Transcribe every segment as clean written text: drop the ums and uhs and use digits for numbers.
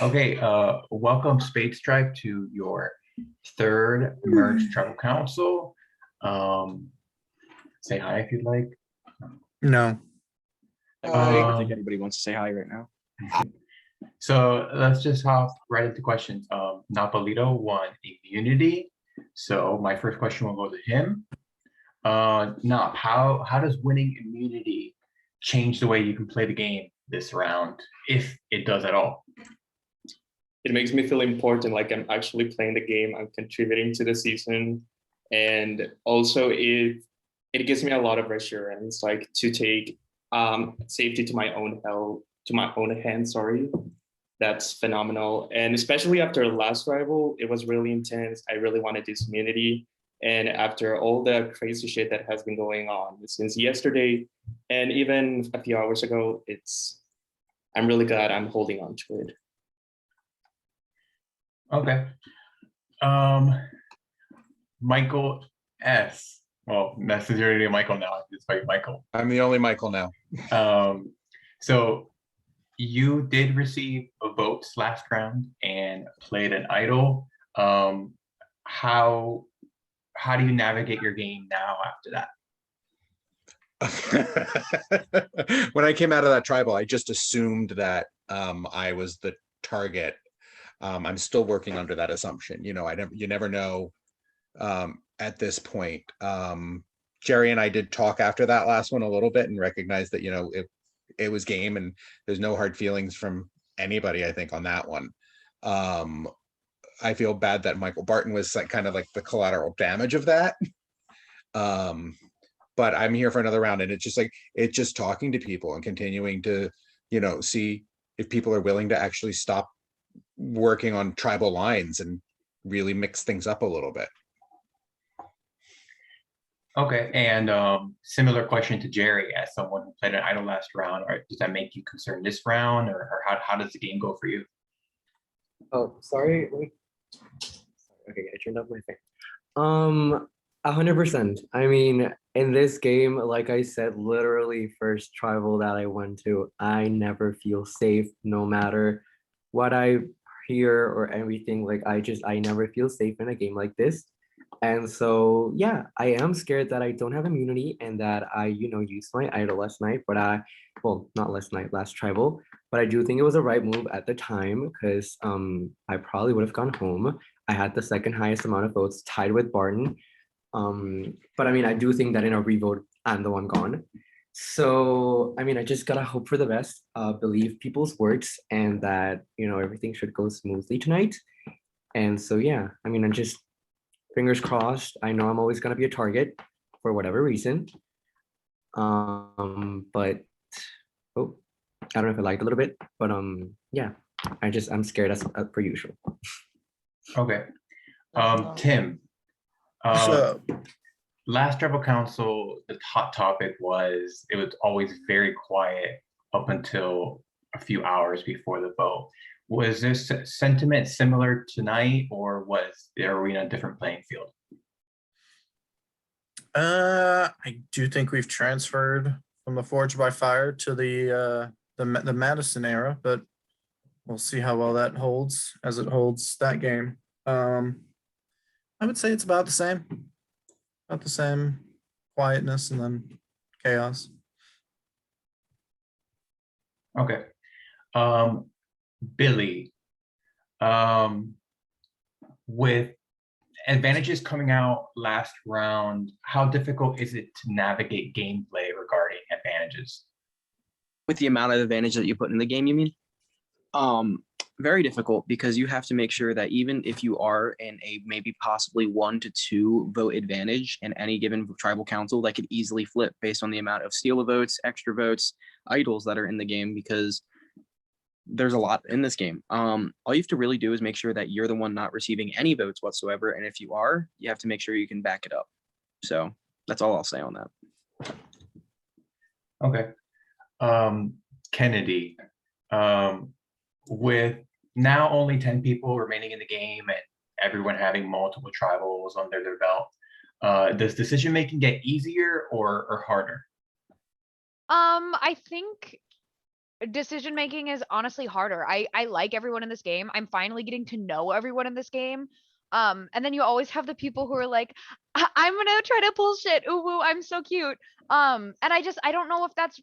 Okay, welcome Spades Tribe to your third merge tribal council. Um, say hi if you'd like. No. I don't think Um, anybody wants to say hi right now. so let's just hop right into questions. Napolito won immunity. So my first question will go to him. Nap, how does winning immunity change the way you can play the game this round, if it does at all? It makes me feel important, like I'm actually playing the game, I'm contributing to the season. And also it gives me a lot of reassurance, like to take safety to my own hands, sorry. That's phenomenal. And especially after the last rival, it was really intense. I really wanted this immunity. And after all the crazy shit that has been going on since yesterday, and even a few hours ago, I'm really glad I'm holding on to it. Okay. Michael S. Well, that's already Michael now. It's by Michael. I'm the only Michael now. So you did receive a votes last round and played an idol. How do you navigate your game now after that? When I came out of that tribal, I just assumed that I was the target. I'm still working under that assumption. You never know at this point. Jerry and I did talk after that last one a little bit and recognized that, it was game and there's no hard feelings from anybody, I think, on that one. I feel bad that Michael Barton was kind of like the collateral damage of that. But I'm here for another round, and it's just talking to people and continuing to, see if people are willing to actually stop working on tribal lines and really mix things up a little bit. Okay, and similar question to Jerry, as someone who played an idol last round, or does that make you concerned this round, or how does the game go for you? Oh, sorry. Okay, I turned off my thing. 100%. I mean, in this game, like I said, literally first tribal that I went to, I never feel safe no matter what I hear or everything. Like I never feel safe in a game like this. And so, yeah, I am scared that I don't have immunity and that I, used my idol last night, but well, not last night, last tribal, but I do think it was the right move at the time because I probably would have gone home. I had the second highest amount of votes, tied with Barton. But I mean, I do think that in a revote, I'm the one gone. So, I mean, I just gotta hope for the best, believe people's words, and that, everything should go smoothly tonight. And so, yeah, I mean, I'm just fingers crossed. I know I'm always gonna be a target for whatever reason. But oh, I don't know if I liked a little bit, but yeah, I'm scared as per usual. Okay, Tim. Last tribal council, the hot topic was it was always very quiet up until a few hours before the vote. Was this sentiment similar tonight, or was the arena a different playing field? I do think we've transferred from the Forge by Fire to the Madison era, but we'll see how well that holds as it holds that game. I would say it's about the same quietness and then chaos. Okay. Billy, with advantages coming out last round, how difficult is it to navigate gameplay regarding advantages? With the amount of advantage that you put in the game, you mean? Very difficult, because you have to make sure that even if you are in a maybe possibly 1 to 2 vote advantage in any given tribal council, that could easily flip based on the amount of steal votes, extra votes, idols that are in the game, because there's a lot in this game. All you have to really do is make sure that you're the one not receiving any votes whatsoever, and if you are, you have to make sure you can back it up. So that's all I'll say on that. Okay. Kennedy, with now only 10 people remaining in the game and everyone having multiple tribals under their belt, does decision making get easier or harder? I think decision making is honestly harder. I like everyone in this game. I'm finally getting to know everyone in this game. And then you always have the people who are like, I'm gonna try to pull shit. Ooh, woo, I'm so cute. And I don't know if that's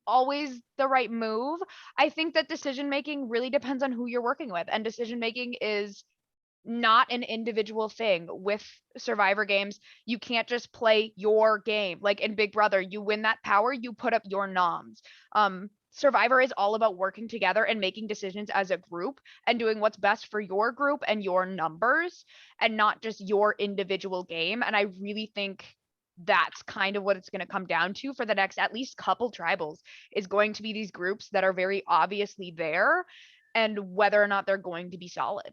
always the right move. I think that decision making really depends on who you're working with, and decision making is not an individual thing. With survivor games, you can't just play your game. Like in Big Brother, you win that power, you put up your noms. Survivor is all about working together and making decisions as a group and doing what's best for your group and your numbers, and not just your individual game. And I really think that's kind of what it's going to come down to for the next at least couple tribals, is going to be these groups that are very obviously there, and whether or not they're going to be solid.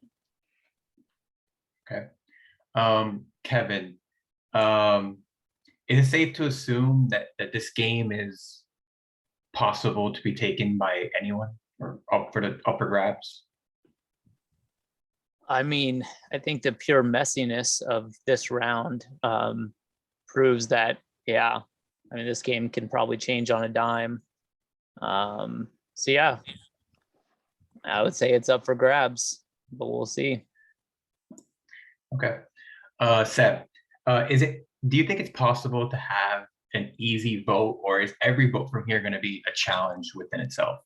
Okay. Kevin, is it safe to assume that this game is possible to be taken by anyone or up for the upper grabs? I mean, I think the pure messiness of this round proves that, yeah, I mean, this game can probably change on a dime. So yeah, I would say it's up for grabs, but we'll see. Okay. Seb, do you think it's possible to have an easy vote, or is every vote from here going to be a challenge within itself?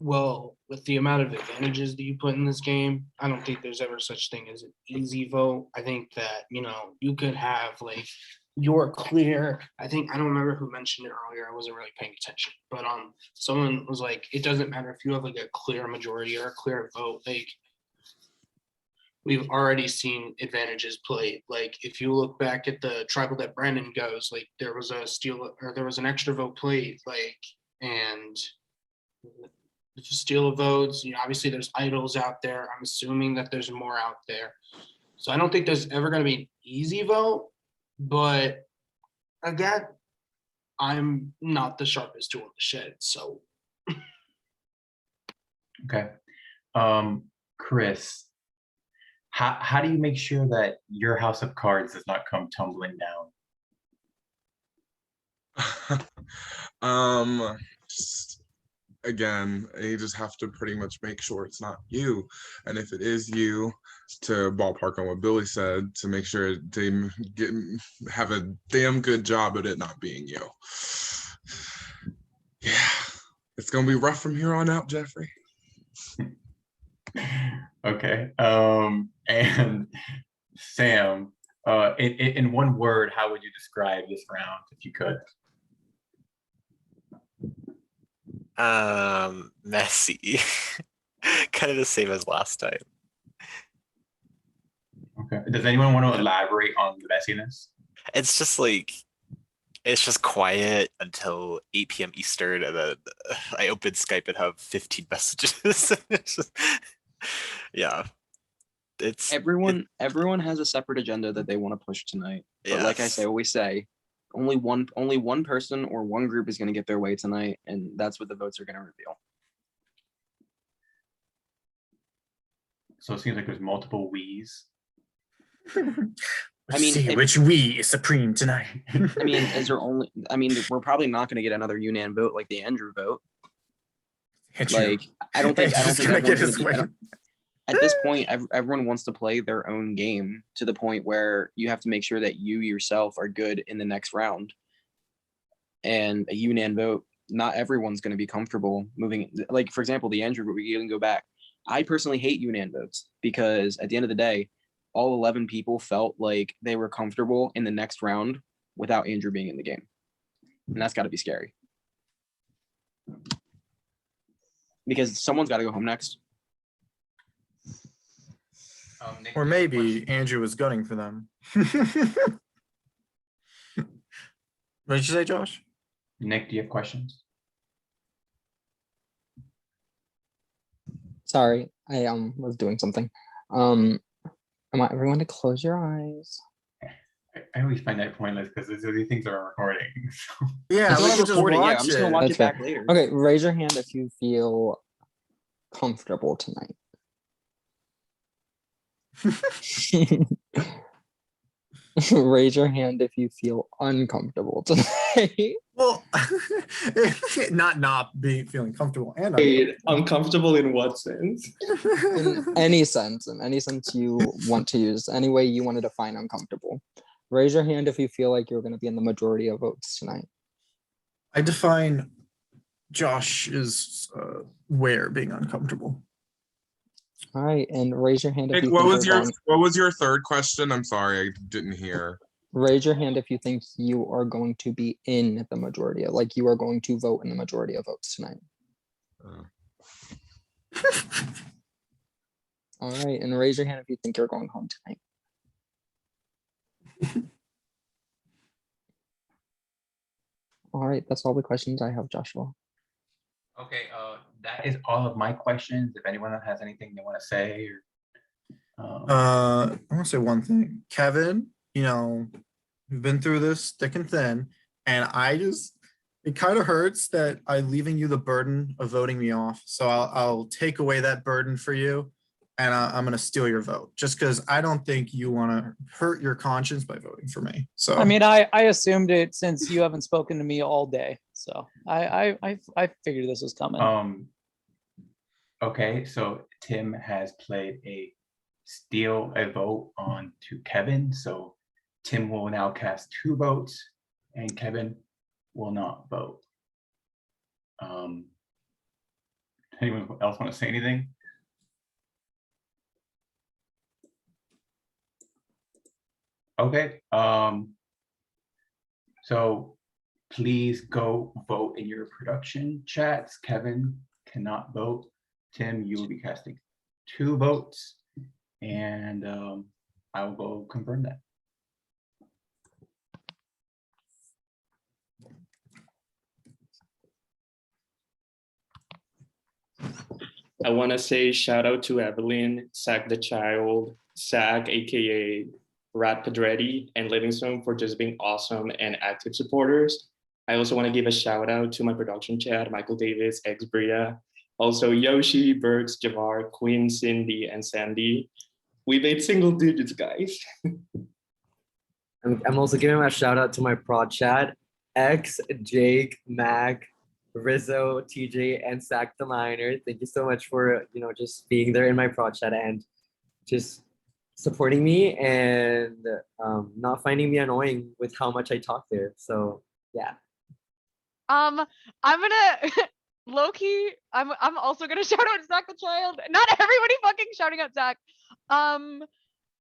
Well, with the amount of advantages that you put in this game, I don't think there's ever such thing as an easy vote. I think that, you could have like your clear, I don't remember who mentioned it earlier. I wasn't really paying attention, but someone was like, it doesn't matter if you have like a clear majority or a clear vote, like we've already seen advantages played. Like if you look back at the tribal that Brandon goes, like there was a steal, or there was an extra vote played, like, and steal of votes, obviously there's idols out there. I'm assuming that there's more out there. So I don't think there's ever going to be an easy vote, but again, I'm not the sharpest tool in the shed, so. Okay. Chris, how do you make sure that your house of cards does not come tumbling down? Again, you just have to pretty much make sure it's not you. And if it is you, to ballpark on what Billy said, to make sure they have a damn good job at it not being you. Yeah, it's going to be rough from here on out, Jeffrey. Okay. And Sam, in one word, how would you describe this round if you could? Messy. Kind of the same as last time. Okay. Does anyone want to elaborate on the messiness? It's just like, it's just quiet until 8 p.m. Eastern, and then I open Skype and have 15 messages. It's just, yeah. Everyone has a separate agenda that they want to push tonight. But like I always say, only one person or one group is going to get their way tonight, and that's what the votes are going to reveal. So it seems like there's multiple we's. I mean, see which we is supreme tonight. I mean, we're probably not going to get another UNAN vote like the Andrew vote. Like, I don't think everyone's gonna be, at this point, everyone wants to play their own game to the point where you have to make sure that you yourself are good in the next round. And a UNAN vote, not everyone's going to be comfortable moving. Like, for example, the Andrew vote, we can go back. I personally hate UNAN votes because at the end of the day, all 11 people felt like they were comfortable in the next round without Andrew being in the game. And that's got to be scary. Because someone's got to go home next. Or maybe Andrew was gunning for them. What did you say, Josh? Nick, do you have questions? Sorry, I was doing something. I want everyone to close your eyes. I always find that pointless because these things are recording. So. Yeah, we can just watch I'm just gonna watch it back fair. later. Okay, raise your hand if you feel comfortable tonight. Raise your hand if you feel uncomfortable tonight. Well, not being feeling comfortable and Wait, uncomfortable. uncomfortable in what sense? In any sense you want to use, any way you want to define uncomfortable. Raise your hand if you feel like you're going to be in the majority of votes tonight. I define Josh is where being uncomfortable. All right, and raise your hand if Nick, you what think was you're your going. what was your third question? I'm sorry, I didn't hear. Raise your hand if you think you are going to be in the majority of, like you are going to vote in the majority of votes tonight. All right, and raise your hand if you think you're going home tonight. All right, that's all the questions I have, Joshua. Okay, that is all of my questions. If anyone has anything they want to say, or I want to say one thing, Kevin. We've been through this thick and thin, and it kind of hurts that I'm leaving you the burden of voting me off. So I'll take away that burden for you, and I'm gonna steal your vote just because I don't think you want to hurt your conscience by voting for me. So I mean, I assumed it since you haven't spoken to me all day. So I figured this was coming. Okay, so Tim has played steal a vote on to Kevin. So Tim will now cast 2 votes and Kevin will not vote. Anyone else want to say anything? Okay, so please go vote in your production chats. Kevin cannot vote. Tim, you will be casting 2 votes, and I will go confirm that. I want to say shout out to Evelyn, Zach the Child, Zach, aka Rat Pedretti, and Livingstone for just being awesome and active supporters. I also want to give a shout out to my production chat, Michael Davis, ex Bria, also Yoshi, Bergs, Javar, Queen, Cindy, and Sandy. We made single digits, guys. I'm also giving a shout out to my prod chat, X, Jake, Mac, Rizzo, TJ, and Zach the Miner. Thank you so much for just being there in my prod chat and just supporting me and not finding me annoying with how much I talk there. So yeah. I'm gonna low-key, I'm also gonna shout out Zach the Child. Not everybody fucking shouting out Zach. I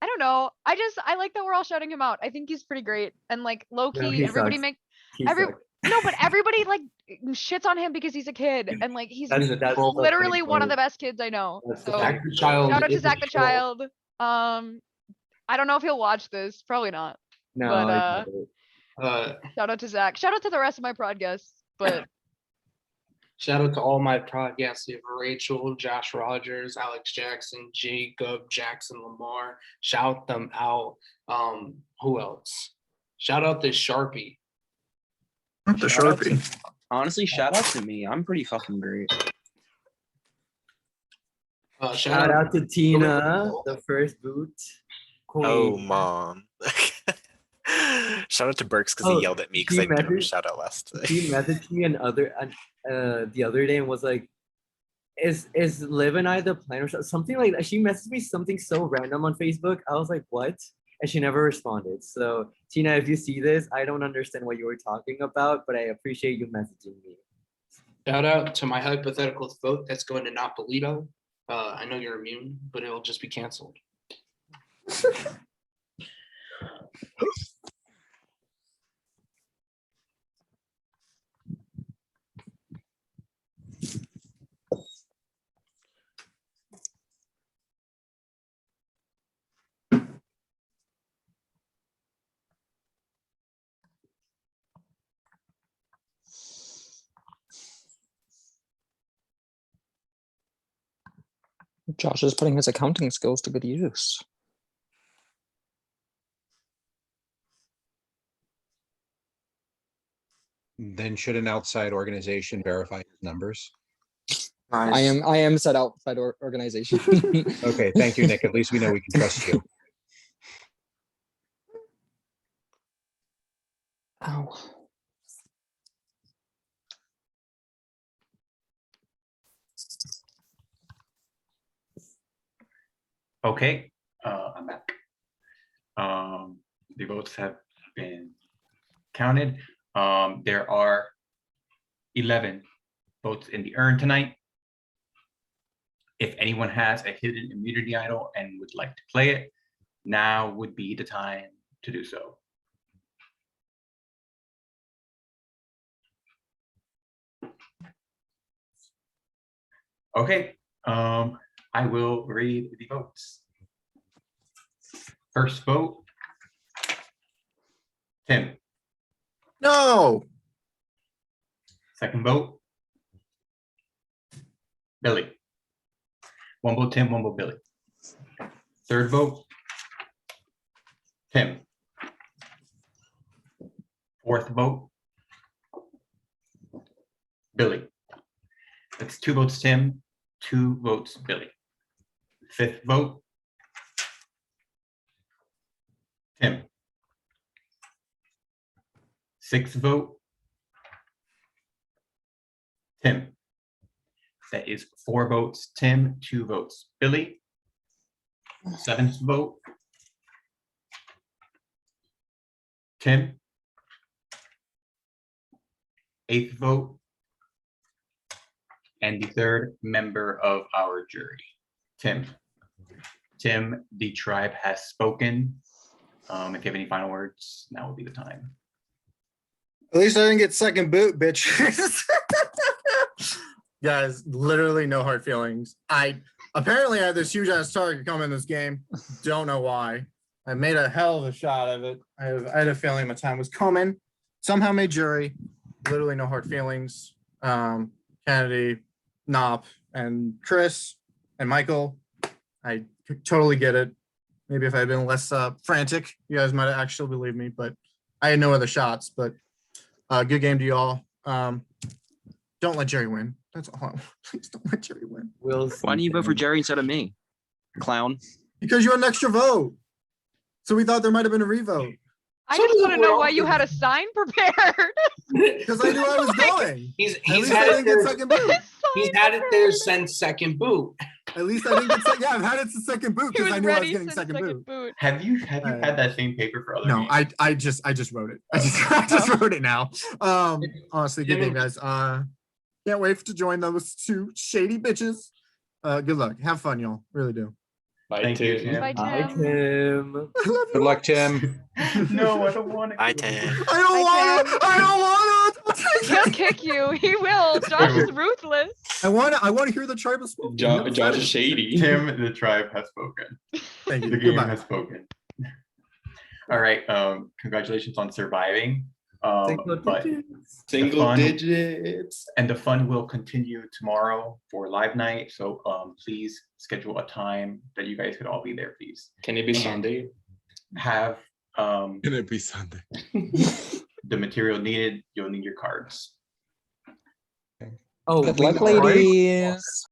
don't know. I like that we're all shouting him out. I think he's pretty great. And like low-key, he everybody sucks. make He every sucks. no, but everybody like shits on him because he's a kid. And like he's That's literally funny one of part. the best kids I know. That's the So Zach the Child shout out to is a Zach the troll. Child. I don't know if he'll watch this. Probably not. No, But I get it. shout out to Zach. Shout out to the rest of my prod guests. But Shout out to all my prod guests. We have Rachel, Josh Rogers, Alex Jackson, Jacob, Jackson Lamar. Shout them out. Who else? Shout out this Sharpie. Not the Shout out to- Sharpie. Honestly, shout out to me. I'm pretty fucking great. Shout out to Tina, the first boot. Queen. Oh, mom. Shout out to Burks because Oh, he yelled at me because she I didn't messaged- shout out last day. She messaged me the other day and was like, is Liv and I the plan or something like that? She messaged me something so random on Facebook. I was like, what? And she never responded. So Tina, if you see this, I don't understand what you were talking about, but I appreciate you messaging me. Shout out to my hypothetical vote that's going to Napolito. I know you're immune, but it'll just be canceled. Josh is putting his accounting skills to good use. Then should an outside organization verify his numbers? I am set outside organization. Okay, thank you, Nick. At least we know we can trust you. Ow. Okay, I'm back. The votes have been counted. There are 11 votes in the urn tonight. If anyone has a hidden immunity idol and would like to play it, now would be the time to do so. Okay, I will read the votes. First vote, Tim. No. Second vote, Billy. One vote Tim, one vote Billy. Third vote, Tim. Fourth vote, Billy. That's 2 votes Tim, 2 votes Billy. Fifth vote, Tim. Sixth vote, Tim. That is 4 votes Tim, 2 votes Billy. Seventh vote, Tim. Eighth vote, and the third member of our jury, Tim. Tim, the tribe has spoken. If you have any final words, now would be the time. At least I didn't get second boot, bitch. Guys, literally no hard feelings. I apparently had this huge ass target come in this game. Don't know why. I made a hell of a shot of it. I had a feeling my time was coming. Somehow made jury. Literally no hard feelings. Kennedy, Nop, and Chris, and Michael. I totally get it. Maybe if I had been less frantic, you guys might have actually believed me, but I had no other shots. But good game to you all. Don't let Jerry win. That's all. Please don't let Jerry win. Why do you vote for Jerry instead of me? Clown. Because you had an extra vote. So we thought there might have been a revote. I So just does want to know why everyone you else. had a sign prepared. Because I knew I was going. He's At he's least I had didn't it get there. second boot. He's had it there since second boot. At least I didn't get second. Yeah, I've had it since second boot He because was I knew I was ready getting since second boot. boot. Have you had that same paper for other No, games? I just wrote it. I just wrote it now. Honestly, good game, guys. Can't wait to join those 2 shady bitches. Good luck. Have fun, y'all. Really do. Bye, Thank you, Tim. Tim. Bye, Hi, Tim. Tim. I love Good you. luck, Tim. No, I don't want to. Bye, Tim. I don't want to. I don't want He'll to. kick you. He will. Josh is ruthless. I want to hear the tribal smoke. Josh is shady. Tim, the tribe has spoken. Thank The you. game Goodbye. has spoken. All right. Congratulations on surviving. Single But digits. Single fun- digits. and the fun will continue tomorrow for live night. So please schedule a time that you guys could all be there, please. Can it be Sunday? Have Can it be Sunday? the material needed. You'll need your cards. Oh, Good wait, luck, right? ladies.